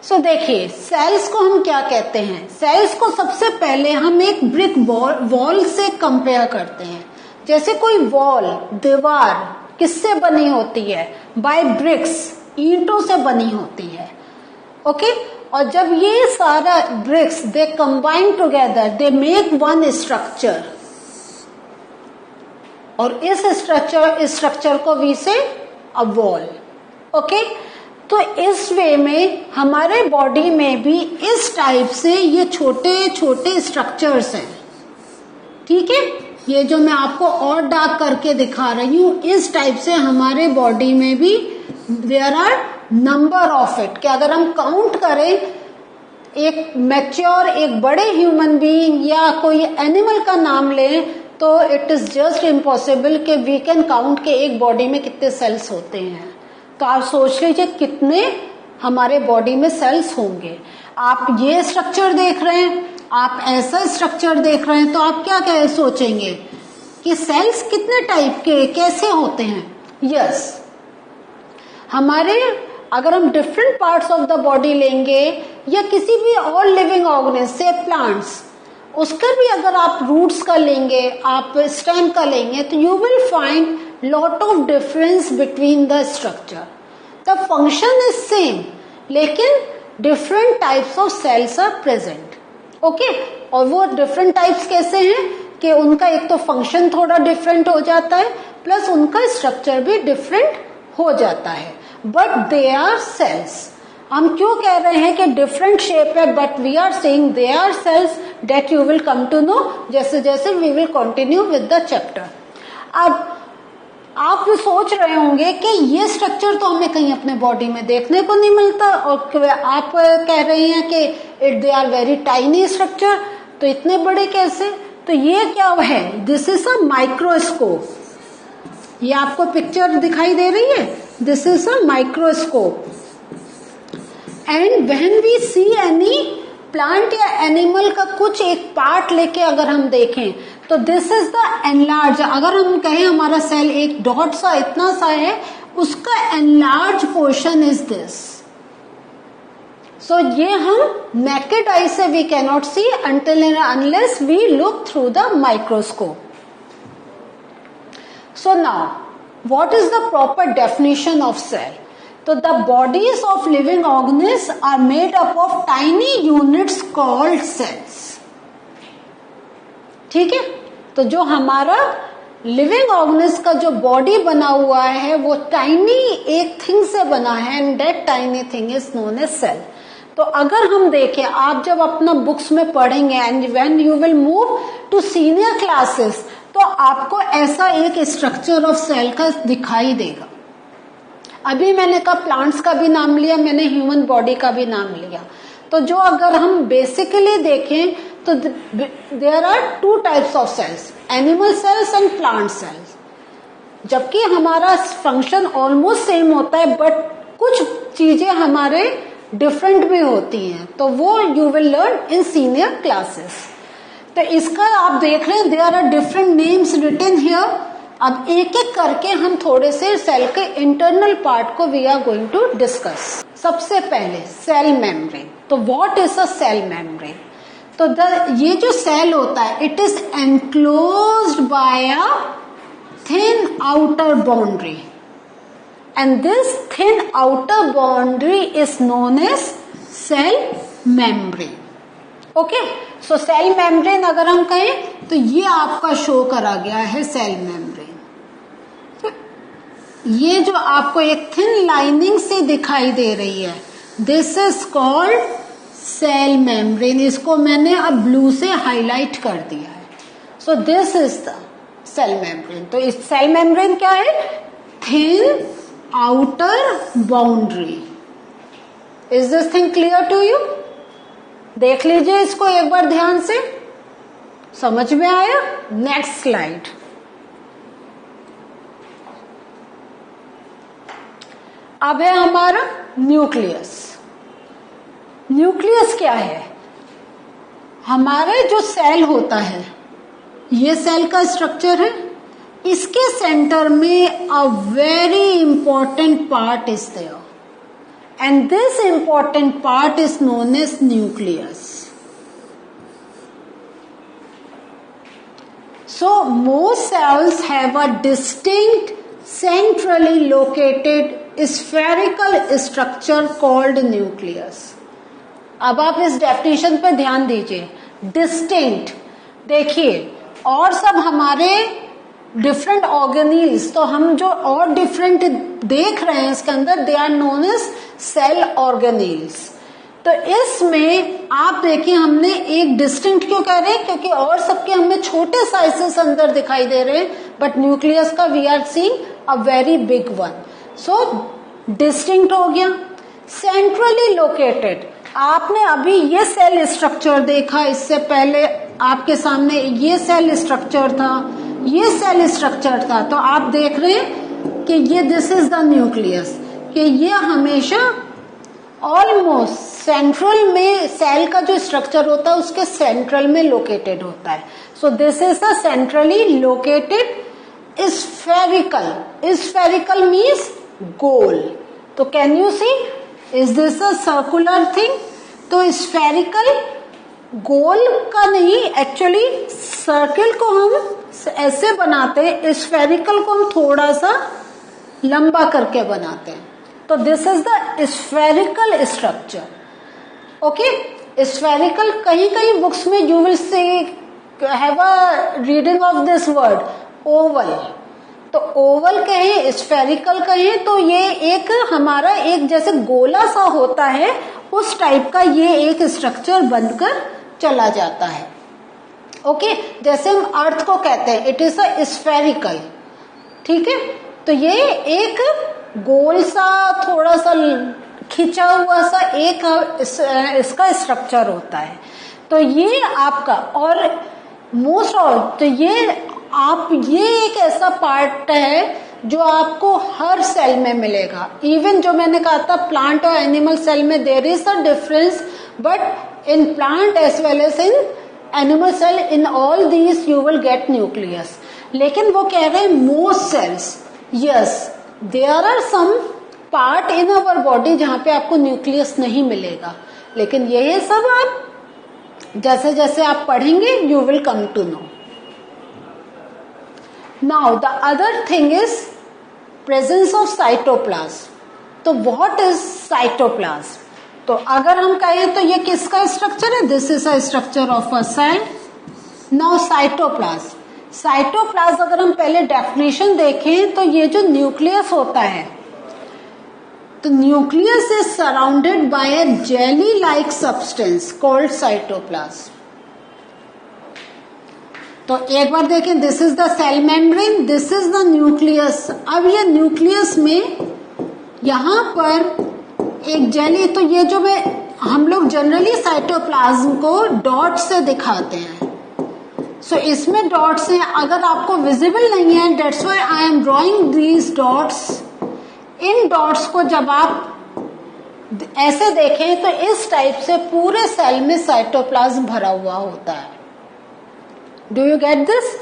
सो देखिए सेल्स को हम क्या कहते हैं, सेल्स को सबसे पहले हम एक ब्रिक वॉल से कंपेयर करते हैं। जैसे कोई वॉल, दीवार किससे बनी होती है, बाय ब्रिक्स, ईंटों से बनी होती है। ओके, और जब ये सारा bricks they combine together they make one structure, और इस स्ट्रक्चर को वी से अ वॉल। ओके, तो इस वे में हमारे बॉडी में भी इस टाइप से ये छोटे छोटे स्ट्रक्चर्स हैं। ठीक है, ये जो मैं आपको और डार्क करके दिखा रही हूं, इस टाइप से हमारे बॉडी में भी there are number of it. कि अगर हम काउंट करें एक मैच्योर, एक बड़े ह्यूमन बीइंग या कोई एनिमल का नाम लें, तो इट इज जस्ट इम्पॉसिबल कि वी कैन काउंट के एक बॉडी में कितने सेल्स होते हैं। तो आप सोच लीजिए कितने हमारे बॉडी में सेल्स होंगे। आप ये स्ट्रक्चर देख रहे हैं, आप ऐसा स्ट्रक्चर देख रहे हैं, तो आप क्या सोचेंगे कि सेल्स कितने टाइप के, कैसे होते हैं। यस, हमारे अगर हम different parts of the body लेंगे या किसी भी और लिविंग ऑर्गेनिज्म से प्लांट्स, उसका भी अगर आप रूट्स का लेंगे, आप स्टेम का लेंगे, तो you will find lot of difference between the structure. The function is same, लेकिन different types of cells are present. Okay, और वो different types कैसे हैं कि उनका एक तो function थोड़ा different हो जाता है, प्लस उनका structure भी different हो जाता है, but they are cells. हम क्यों कह रहे हैं कि different shape है, but we are saying they are cells, that you will come to know जैसे जैसे we will continue with the chapter. अब आप भी सोच रहे होंगे कि ये स्ट्रक्चर तो हमें कहीं अपने बॉडी में देखने को नहीं मिलता, और आप कह रहे हैं कि they are very tiny structure, तो इतने बड़े कैसे। तो ये क्या है, दिस इज अ माइक्रोस्कोप। ये आपको पिक्चर दिखाई दे रही है, this is a microscope. And when we see any plant या एनिमल का कुछ एक पार्ट लेके अगर हम देखें, तो दिस इज द एनलार्ज। अगर हम कहें हमारा सेल एक डॉट सा इतना सा है, उसका enlarge portion is this. So ये हम नेकेड आई से we can not see until and unless we look through the microscope. So now what is the proper definition of cell. तो the bodies of living organism are made up of tiny units called cells. ठीक है, तो जो हमारा living organism का जो body बना हुआ है वो टाइनी एक थिंग से बना है, and that tiny thing is known as cell. तो अगर हम देखें, आप जब अपना बुक्स में पढ़ेंगे and when you will move to senior classes, तो आपको ऐसा एक स्ट्रक्चर ऑफ सेल का दिखाई देगा। अभी मैंने कहा प्लांट्स का भी नाम लिया, मैंने ह्यूमन बॉडी का भी नाम लिया। तो जो अगर हम बेसिकली देखें तो there are two types of cells, animal cells and plant cells. जबकि हमारा फंक्शन ऑलमोस्ट सेम होता है, बट कुछ चीजें हमारे डिफरेंट भी होती हैं, तो वो you will learn in senior classes. तो इसका आप देख रहे हैं, there are different names written here. अब एक एक करके हम थोड़े से सेल के इंटरनल पार्ट को we are going to discuss. सबसे पहले सेल मेम्ब्रेन। तो what is a cell membrane. तो ये जो सेल होता है, it is enclosed by a thin outer boundary, and this thin outer boundary is known as cell membrane. Okay, so cell membrane अगर हम कहें तो ये आपका शो करा गया है सेल मेम्ब्रेन। ये जो आपको एक थिन लाइनिंग से दिखाई दे रही है, this is called cell membrane. इसको मैंने अब ब्लू से हाईलाइट कर दिया है। So this is the cell membrane. तो इस सेल मेम्ब्रेन क्या है, thin outer boundary. Is this thing clear to you. देख लीजिए इसको एक बार ध्यान से, समझ में आया। Next slide. अब है हमारा न्यूक्लियस। न्यूक्लियस क्या है, हमारे जो सेल होता है, ये सेल का स्ट्रक्चर है। इसके सेंटर में a very important part is there, and this important part is known as nucleus. So most cells have a distinct centrally located spherical structure called nucleus. अब आप इस डेफिनेशन पे ध्यान दीजिए, डिस्टिंक्ट. देखिए और सब हमारे डिफरेंट ऑर्गेनील्स, तो हम जो और डिफरेंट देख रहे हैं इसके अंदर, they are known as cell organelles. तो इसमें आप देखिए हमने एक डिस्टिंक्ट क्यों कह रहे हैं, क्योंकि और सबके हमें छोटे साइजेस अंदर दिखाई दे रहे हैं, बट न्यूक्लियस का we are seeing a very big one. So distinct हो गया. सेंट्रली लोकेटेड, आपने अभी ये सेल स्ट्रक्चर देखा, इससे पहले आपके सामने ये सेल स्ट्रक्चर था, ये सेल स्ट्रक्चर था. तो आप देख रहे हैं कि ये दिस इज द न्यूक्लियस, कि ये हमेशा ऑलमोस्ट सेंट्रल में सेल का जो स्ट्रक्चर होता है उसके सेंट्रल में लोकेटेड होता है. So this is the centrally located spherical. Spherical means गोल. तो can you see, is this a circular thing? तो स्फेरिकल गोल का नहीं, एक्चुअली सर्किल को हम ऐसे बनाते हैं, स्फेरिकल को हम थोड़ा सा लंबा करके बनाते हैं. तो this is the spherical structure. Okay, spherical, कहीं कहीं बुक्स में you will see have a reading of this word Oval. तो ओवल कहें, स्फेरिकल कहें, तो ये एक हमारा एक जैसे गोला सा होता है उस टाइप का ये एक स्ट्रक्चर बनकर चला जाता है. ओके, जैसे हम अर्थ को कहते हैं इट इज अ स्फेरिकल. ठीक है, तो ये एक गोल सा थोड़ा सा खिंचा हुआ सा एक इसका स्ट्रक्चर होता है. तो ये आपका, और मोस्ट ऑफ, तो ये एक ऐसा पार्ट है जो आपको हर सेल में मिलेगा. इवन जो मैंने कहा था प्लांट और एनिमल सेल में there is a difference, but in plant as well as in animal cell, in all these you will get nucleus. लेकिन वो कह रहे हैं most cells, yes there are some part in our body जहां पे आपको nucleus नहीं मिलेगा, लेकिन ये सब आप जैसे जैसे आप पढ़ेंगे you will come to know. Now the other thing is presence of cytoplasm. तो व्हाट इज साइटोप्लाज्म? तो अगर हम कहें तो ये किसका स्ट्रक्चर है? This is a structure of a cell. Now cytoplasm, cytoplasm अगर हम पहले डेफिनेशन देखें तो ये जो न्यूक्लियस होता है, तो nucleus is surrounded by a jelly like substance called cytoplasm. तो एक बार देखें, this is the cell membrane, this is the nucleus. अब ये न्यूक्लियस में यहां पर एक जेली, तो ये जो हम लोग जनरली साइटोप्लाज्म को डॉट से दिखाते हैं. सो इसमें डॉट्स हैं, अगर आपको विजिबल नहीं है, that's why I am drawing these dots. In dots को जब आप ऐसे देखें तो इस टाइप से पूरे सेल में साइटोप्लाज्म भरा हुआ होता है. Do you get this?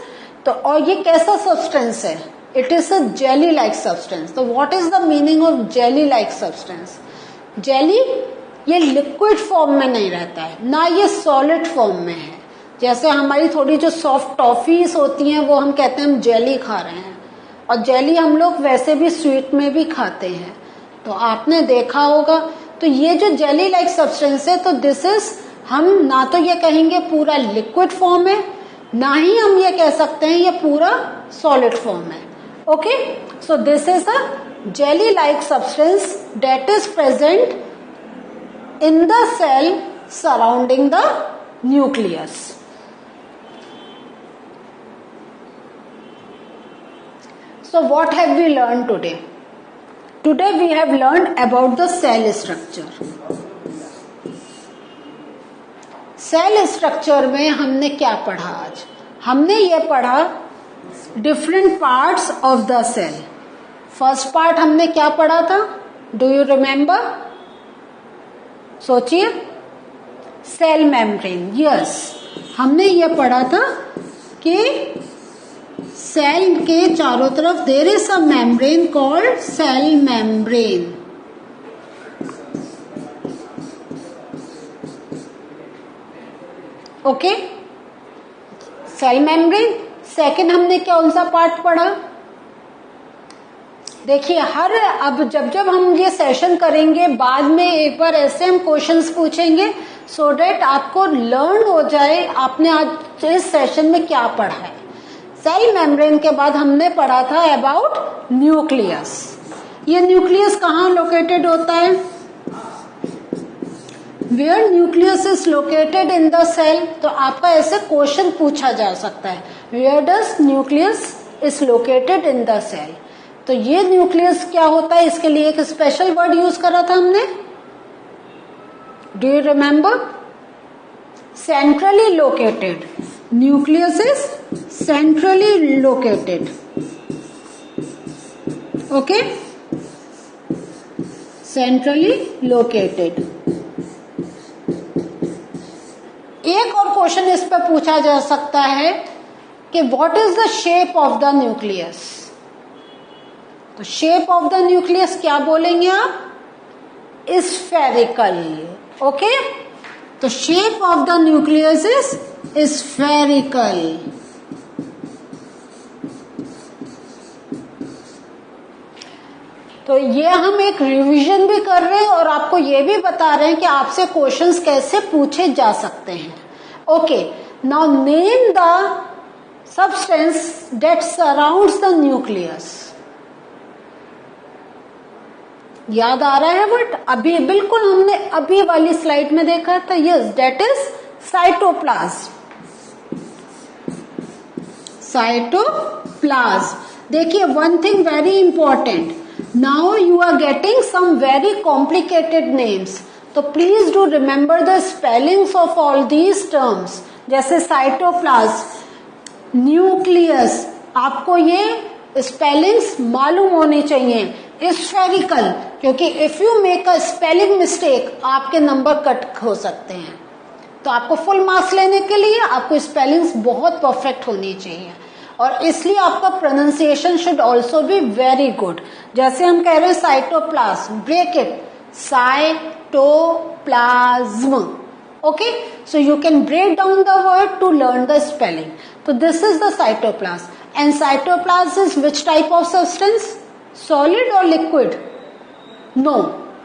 तो और ये कैसा सब्सटेंस है? It is a jelly like substance. तो what is the meaning of jelly like substance? Jelly ये लिक्विड फॉर्म में नहीं रहता है, ना ये सॉलिड फॉर्म में है. जैसे हमारी थोड़ी जो सॉफ्ट टॉफीज होती हैं वो हम कहते हैं हम जेली खा रहे हैं, और जेली हम लोग वैसे भी स्वीट में भी खाते हैं, तो आपने देखा होगा. तो ये जो जेली लाइक सब्सटेंस है, तो दिस इज, हम ना तो ये कहेंगे पूरा लिक्विड फॉर्म है, ना ही हम ये कह सकते हैं ये पूरा सॉलिड फॉर्म है. Okay, so this is a jelly like substance that is present in the cell surrounding the nucleus. So what have we learned today? Today we have learned about the cell structure. Cell structure में हमने क्या पढ़ा आज? हमने ये पढ़ा different parts of the cell. First part हमने क्या पढ़ा था? Do you remember? सोचिए. Cell membrane. यस, हमने ये पढ़ा था कि सेल के चारों तरफ there is a membrane called cell membrane. Okay, cell membrane. Second हमने कौन सा पार्ट पढ़ा? देखिए अब जब हम ये सेशन करेंगे बाद में एक बार ऐसे हम क्वेश्चंस पूछेंगे सो डेट आपको लर्न हो जाए आपने आज इस सेशन में क्या पढ़ा है। सेल मेम्ब्रेन के बाद हमने पढ़ा था अबाउट न्यूक्लियस। ये न्यूक्लियस कहाँ लोकेटेड होता है? Where nucleus is located in the cell. तो आपका ऐसे क्वेश्चन पूछा जा सकता है, where does nucleus is located in the cell. तो ये न्यूक्लियस क्या होता है, इसके लिए एक स्पेशल वर्ड यूज करा था हमने, do you remember? Centrally located. Nucleus is centrally located, okay, centrally located. एक और क्वेश्चन इस पर पूछा जा सकता है कि what is the shape of the nucleus. तो शेप ऑफ द न्यूक्लियस क्या बोलेंगे आप? Spherical, okay. तो shape of the nucleus is spherical. तो ये हम एक रिवीजन भी कर रहे हैं और आपको ये भी बता रहे हैं कि आपसे क्वेश्चंस कैसे पूछे जा सकते हैं। Okay, now name the substance that surrounds the nucleus. याद आ रहा है वर्ड? अभी बिल्कुल हमने अभी वाली स्लाइड में देखा था। Yes, that is cytoplasm. Cytoplasm. देखिए one thing very important, now you are getting some very complicated names, तो please do remember the spellings of all these terms. जैसे साइटोप्लाज्म, न्यूक्लियस, आपको ये स्पेलिंग्स मालूम होनी चाहिए। स्फेरिकल, क्योंकि if you make a spelling mistake आपके number cut हो सकते हैं। तो आपको फुल मार्क्स लेने के लिए आपको स्पेलिंग्स बहुत परफेक्ट होनी चाहिए और इसलिए आपका pronunciation should also be very good. जैसे हम कह रहे हैं cytoplasm, break it, cytoplasm, okay. So you can break down the word to learn the spelling. तो this is the cytoplasm and cytoplasm is which type of substance? Solid or liquid? No,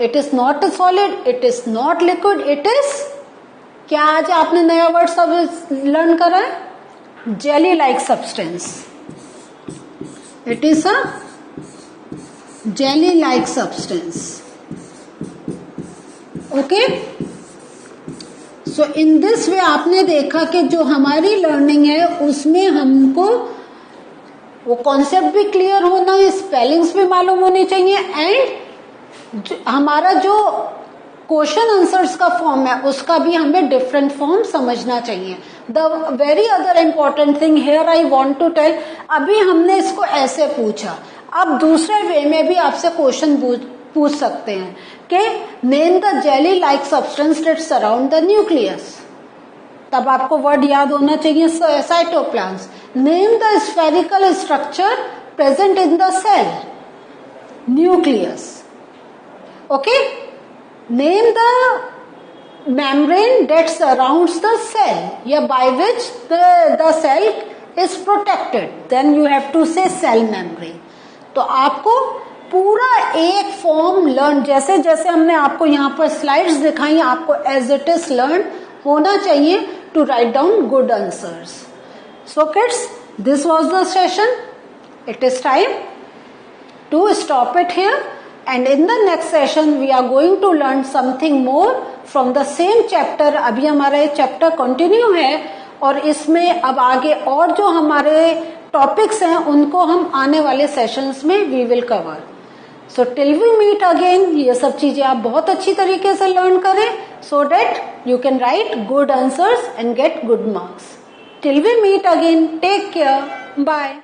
it is not a solid, it is not liquid, it is क्या? आज आपने नया word सब learn करा है, jelly like substance. It is a jelly like substance, okay. So in this way आपने देखा कि जो हमारी लर्निंग है उसमें हमको वो कॉन्सेप्ट भी क्लियर होना है, स्पेलिंग्स भी मालूम होनी चाहिए एंड हमारा जो क्वेश्चन आंसर्स का फॉर्म है उसका भी हमें डिफरेंट फॉर्म समझना चाहिए। The very other important thing here I want to tell, अभी हमने इसको ऐसे पूछा, अब दूसरे वे में भी आपसे क्वेश्चन पूछ सकते हैं कि name the jelly like substance that surround the nucleus. तब आपको वर्ड याद होना चाहिए cytoplasm. Name the spherical structure present in the cell, nucleus, okay. Name the membrane that surrounds the cell, या by which the cell is protected, then you have to say cell membrane। तो आपको पूरा एक form learn, जैसे जैसे हमने आपको यहाँ पर स्लाइड्स दिखाई, आपको एज इट इज लर्न होना चाहिए to write down good answers. So kids, this was the session, it is time to stop it here, and in the next session we are going to learn something more from the same chapter। अभी हमारा ये chapter continue है और इसमें अब आगे और जो हमारे टॉपिक्स हैं उनको हम आने वाले सेशंस में we will cover. So till we meet again, ये सब चीजें आप बहुत अच्छी तरीके से लर्न करें so that you can write good answers and get good marks. Till we meet again, take care, bye.